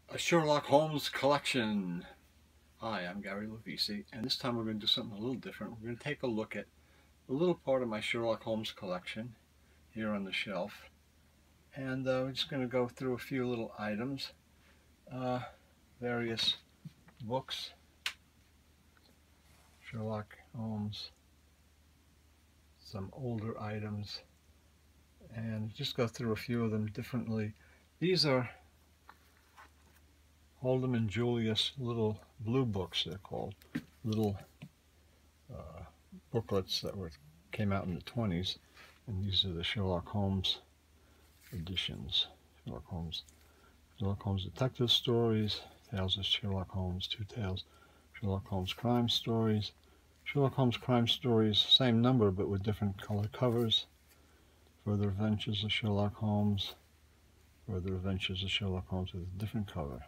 A Sherlock Holmes collection. Hi, I'm Gary Lavisi, and this time we're going to do something a little different. We're going to take a look at a little part of my Sherlock Holmes collection here on the shelf, and we're just going to go through a few little items, various books, Sherlock Holmes, some older items, and just go through a few of them differently. These are Holden and Julius little blue books, they're called. Little booklets that came out in the 20s, and these are the Sherlock Holmes editions. Sherlock Holmes Detective Stories, Tales of Sherlock Holmes, Two Tales, Sherlock Holmes Crime Stories, Sherlock Holmes Crime Stories, same number but with different color covers, Further Adventures of Sherlock Holmes, Further Adventures of Sherlock Holmes with a different cover.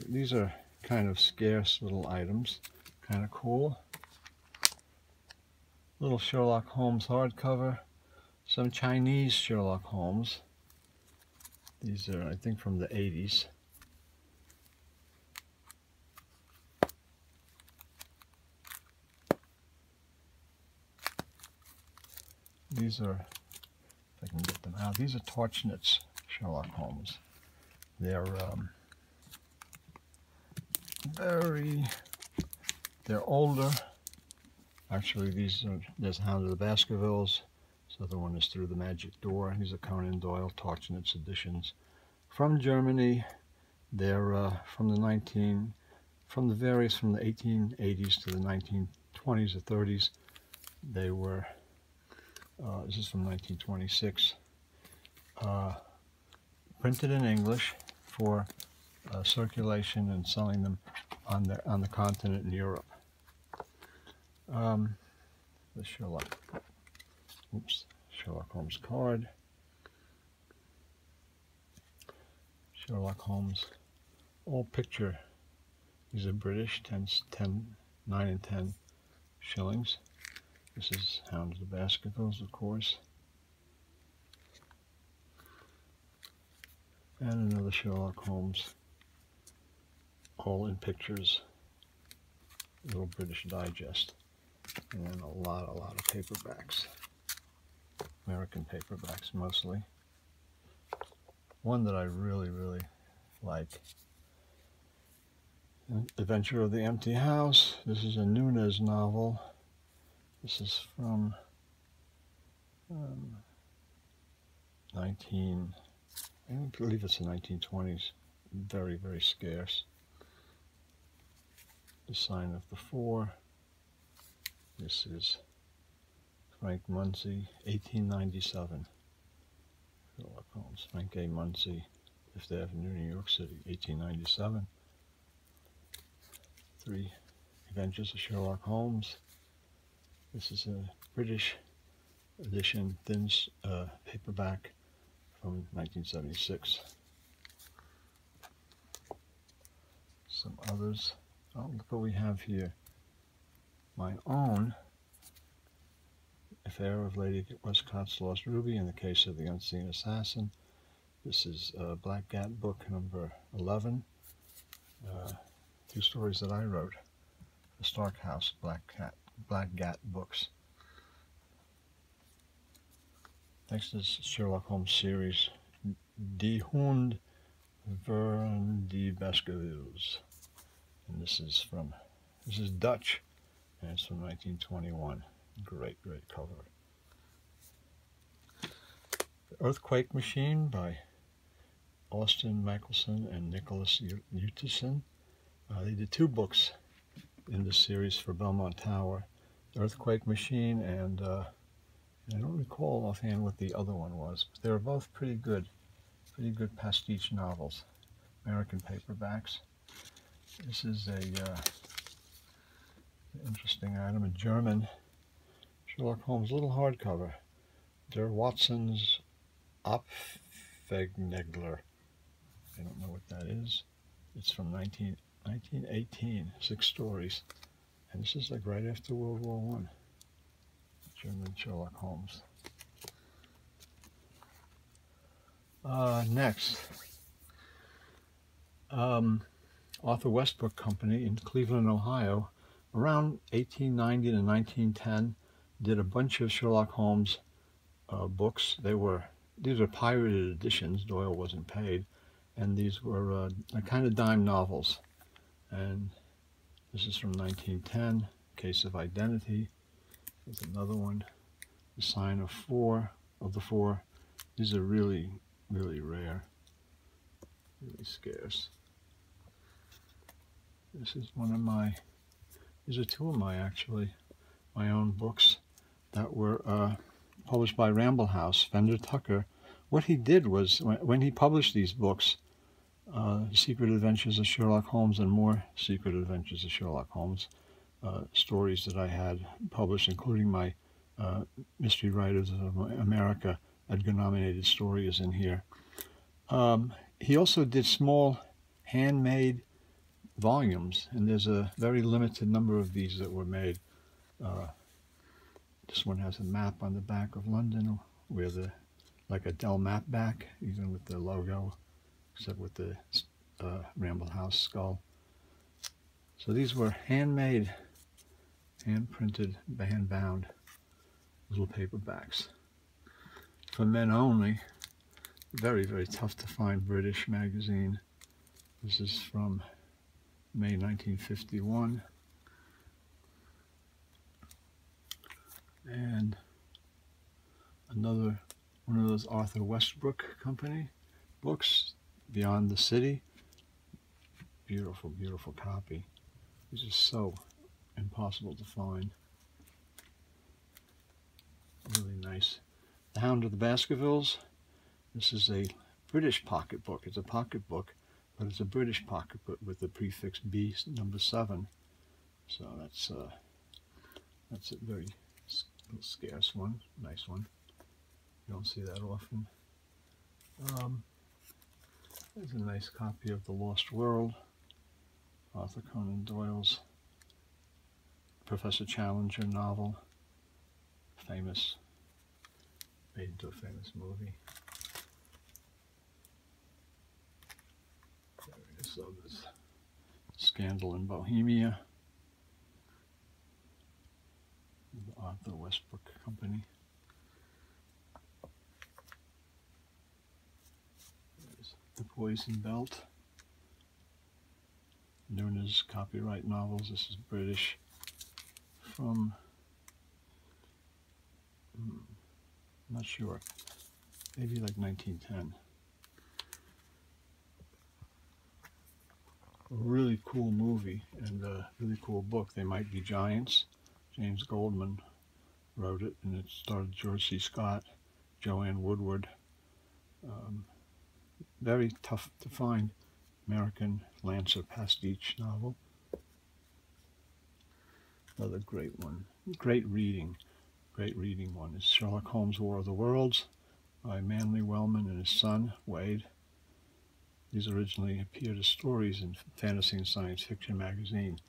These are kind of scarce little items, kind of cool. Little Sherlock Holmes hardcover, some Chinese Sherlock Holmes. These are, I think, from the 80s. These are, if I can get them out, these are Torchnitz Sherlock Holmes. They're they're older. Actually, there's Hound of the Baskervilles. This other one is Through the Magic Door. These are Conan Doyle Torchnitz editions from Germany. They're from the 1880s to the 1920s or 30s. They were, this is from 1926, printed in English for circulation and selling them on the continent in Europe. The Sherlock Holmes card. Sherlock Holmes, all picture. These are British, 9 and 10 shillings. This is Hound of the Baskervilles, of course. And another Sherlock Holmes, all in pictures, little British Digest. And then a lot of paperbacks, American paperbacks mostly. One that I really like, Adventure of the Empty House. This is a Nunez novel. This is from I believe it's the 1920s. Very scarce. The Sign of the Four. This is Frank Munsey, 1897. Sherlock Holmes, Frank A. Munsey, Fifth Avenue, New York City, 1897. 3 Adventures of Sherlock Holmes. This is a British edition, thin paperback from 1976. Some others. Oh, look what we have here. My own Affair of Lady Westcott's Lost Ruby in the Case of the Unseen Assassin. This is Black Gat book number 11. 2 stories that I wrote. The Stark House Black Gat books. Next is Sherlock Holmes series, Die Hund van die Baskervilles. And this is Dutch, and it's from 1921. Great cover. The Earthquake Machine by Austin Michelson and Nicholas Utison. They did 2 books in this series for Belmont Tower. The Earthquake Machine, and I don't recall offhand what the other one was, but they were both pretty good pastiche novels, American paperbacks. This is a interesting item, a German Sherlock Holmes little hardcover. Der Watson's Abwegnegler. I don't know what that is. It's from 1918, 6 stories. And this is like right after World War I. German Sherlock Holmes. Next, Arthur Westbrook Company in Cleveland, Ohio, around 1890 to 1910, did a bunch of Sherlock Holmes books. These are pirated editions. Doyle wasn't paid, and these were kind of dime novels. And this is from 1910, Case of Identity. There's another one, The Sign of the Four. These are really, really rare, really scarce. This is these are two of my own books that were published by Ramble House, Fender Tucker. What he did was, when he published these books, Secret Adventures of Sherlock Holmes and More Secret Adventures of Sherlock Holmes, stories that I had published, including my Mystery Writers of America Edgar-nominated story is in here. He also did small handmade volumes, and there's a very limited number of these that were made. This one has a map on the back of London, where like a Dell map back, even with the logo, except with the Ramble House skull. So these were handmade, hand-printed, hand-bound little paperbacks for men only. Very, very tough to find British magazine. This is from May 1951. And another one of those Arthur Westbrook Company books, Beyond the City. Beautiful, beautiful copy. This is so impossible to find. Really nice. The Hound of the Baskervilles. This is a British pocketbook. It's a pocketbook, but it's a British pocketbook with the prefix B, number 7. So that's a very scarce one, nice one. You don't see that often. There's a nice copy of The Lost World, Arthur Conan Doyle's Professor Challenger novel, famous, made into a famous movie. There it is. So there's Scandal in Bohemia, the Arthur Westbrook Company. There's The Poison Belt, Noona's copyright novels. This is British, from, I'm not sure, maybe like 1910. A really cool movie and a really cool book, They Might Be Giants. James Goldman wrote it, and it starred George C. Scott, Joanne Woodward. Very tough to find American Lancer pastiche novel. Another great one, great reading one is Sherlock Holmes' War of the Worlds by Manly Wellman and his son, Wade. These originally appeared as stories in Fantasy and Science Fiction magazine,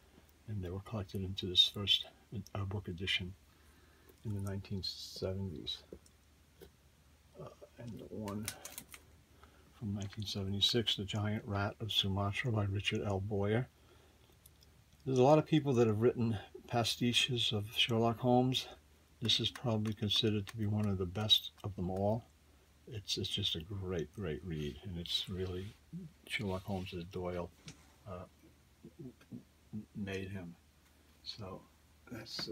and they were collected into this first book edition in the 1970s. And the one from 1976, The Giant Rat of Sumatra by Richard L. Boyer. There's a lot of people that have written pastiches of Sherlock Holmes. This is probably considered to be one of the best of them all. It's just a great, great read, and it's really Sherlock Holmes as Doyle made him. So that's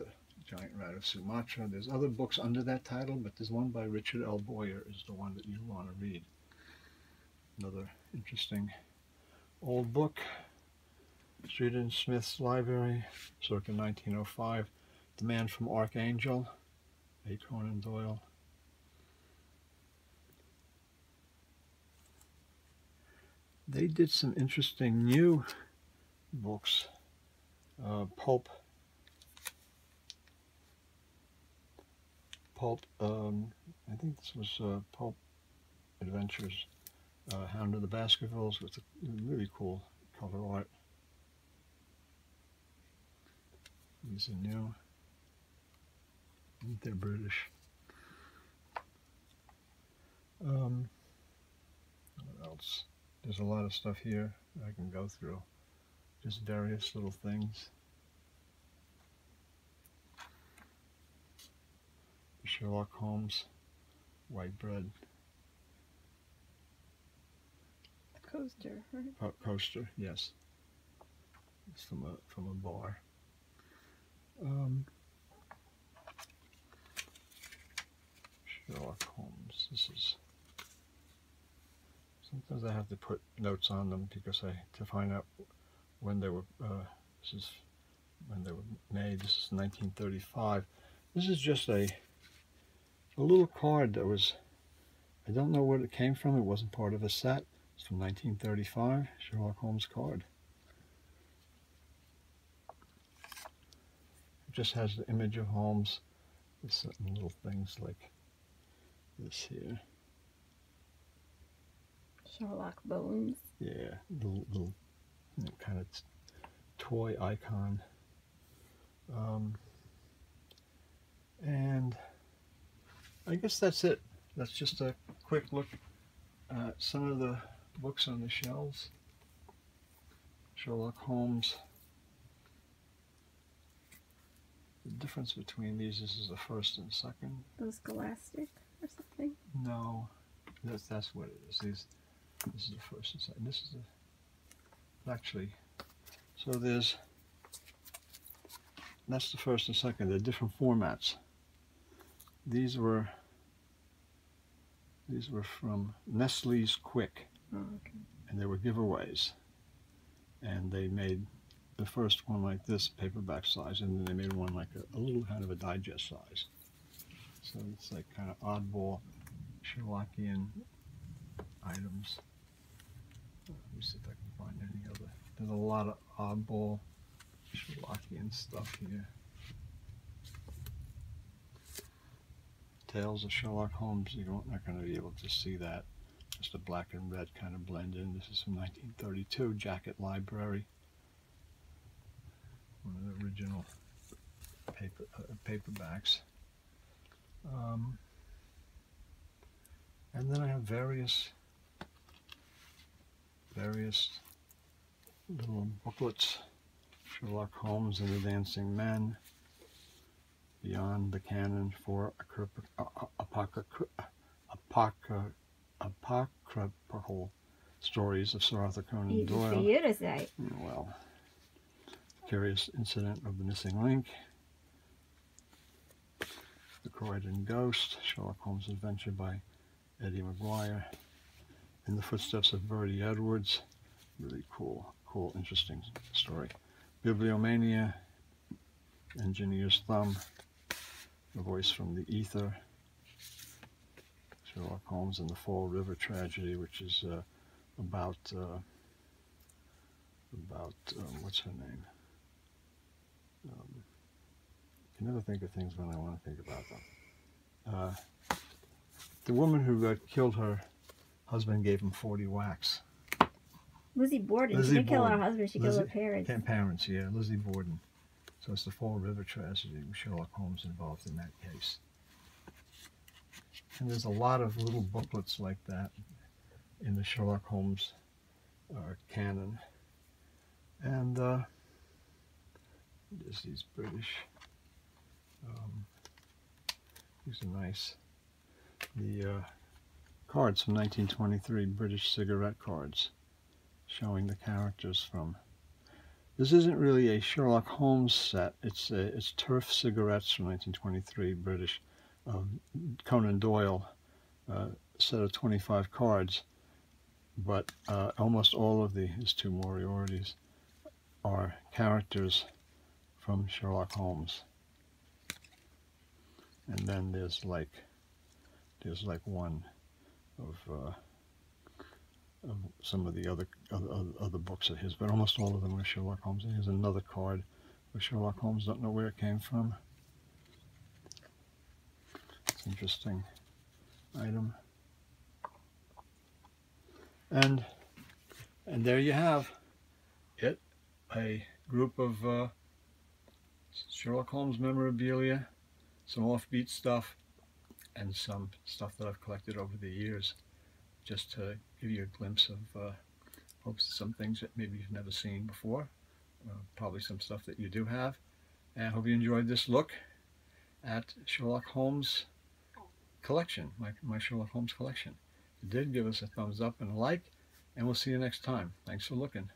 Giant Rat of Sumatra. There's other books under that title, but there's one by Richard L. Boyer is the one that you want to read. Another interesting old book, Street and Smith's Library, circa 1905. The Man from Archangel, A. Conan Doyle. They did some interesting new books. Pulp, I think this was Pulp Adventures, Hound of the Baskervilles, with a really cool cover art. These are new. They're British. What else? There's a lot of stuff here. I can go through. Just various little things. Sherlock Holmes white bread coaster, right? Coaster, yes. It's from a bar. Sherlock Holmes. This is. Sometimes I have to put notes on them because to find out when they were. This is when they were made. This is 1935. This is just a little card that was. I don't know where it came from. It wasn't part of a set. It's from 1935. Sherlock Holmes card. It just has the image of Holmes with certain little things like this here. Sherlock bones. Yeah, little kind of toy icon. And I guess that's it. That's just a quick look at some of the books on the shelves. Sherlock Holmes. The difference between these, this is the first and second. Those Scholastic or something? No, that's what it is. This is the first and second. This is the actually. So that's the first and second. They're different formats. These were from Nestle's Quick, okay. And they were giveaways. And they made the first one like this, paperback size, and then they made one like a little kind of a digest size. So it's like kind of oddball Sherlockian items. Let me see if I can find any other. There's a lot of oddball Sherlockian stuff here. Tales of Sherlock Holmes, you're not going to be able to see that. Just a black and red kind of blend in. This is from 1932, Jacket Library. One of the original paperbacks. And then I have various little booklets. Sherlock Holmes and the Dancing Men, Beyond the Canon, for apocryphal stories of Sir Arthur Conan Doyle. Easy for you to say. Well, Curious Incident of the Missing Link, The Croydon Ghost, Sherlock Holmes' Adventure by Eddie Maguire, In the Footsteps of Bertie Edwards, really cool, interesting story. Bibliomania, Engineer's Thumb, The Voice from the Ether, Sherlock Holmes and the Fall River Tragedy, which is about what's her name? I can never think of things when I want to think about them. The woman who killed her husband gave him 40 whacks. Lizzie Borden. She didn't kill her husband, she killed her parents. Parents, yeah, Lizzie Borden. So it's the Fall River Tragedy with Sherlock Holmes involved in that case. And there's a lot of little booklets like that in the Sherlock Holmes canon. And there's these British, these are nice. The cards from 1923, British cigarette cards, showing the characters from. This isn't really a Sherlock Holmes set. It's Turf cigarettes from 1923, British. Conan Doyle set of 25 cards, but almost all of his two Moriartys are characters from Sherlock Holmes. And then there's like one of some of the other books of his, but almost all of them are Sherlock Holmes. And here's another card for Sherlock Holmes. Don't know where it came from. It's an interesting item. And there you have it. A group of Sherlock Holmes memorabilia, some offbeat stuff, and some stuff that I've collected over the years, just to give you a glimpse of posted some things that maybe you've never seen before. Probably some stuff that you do have. And I hope you enjoyed this look at Sherlock Holmes collection, my Sherlock Holmes collection. If you did, give us a thumbs up and a like, and we'll see you next time. Thanks for looking.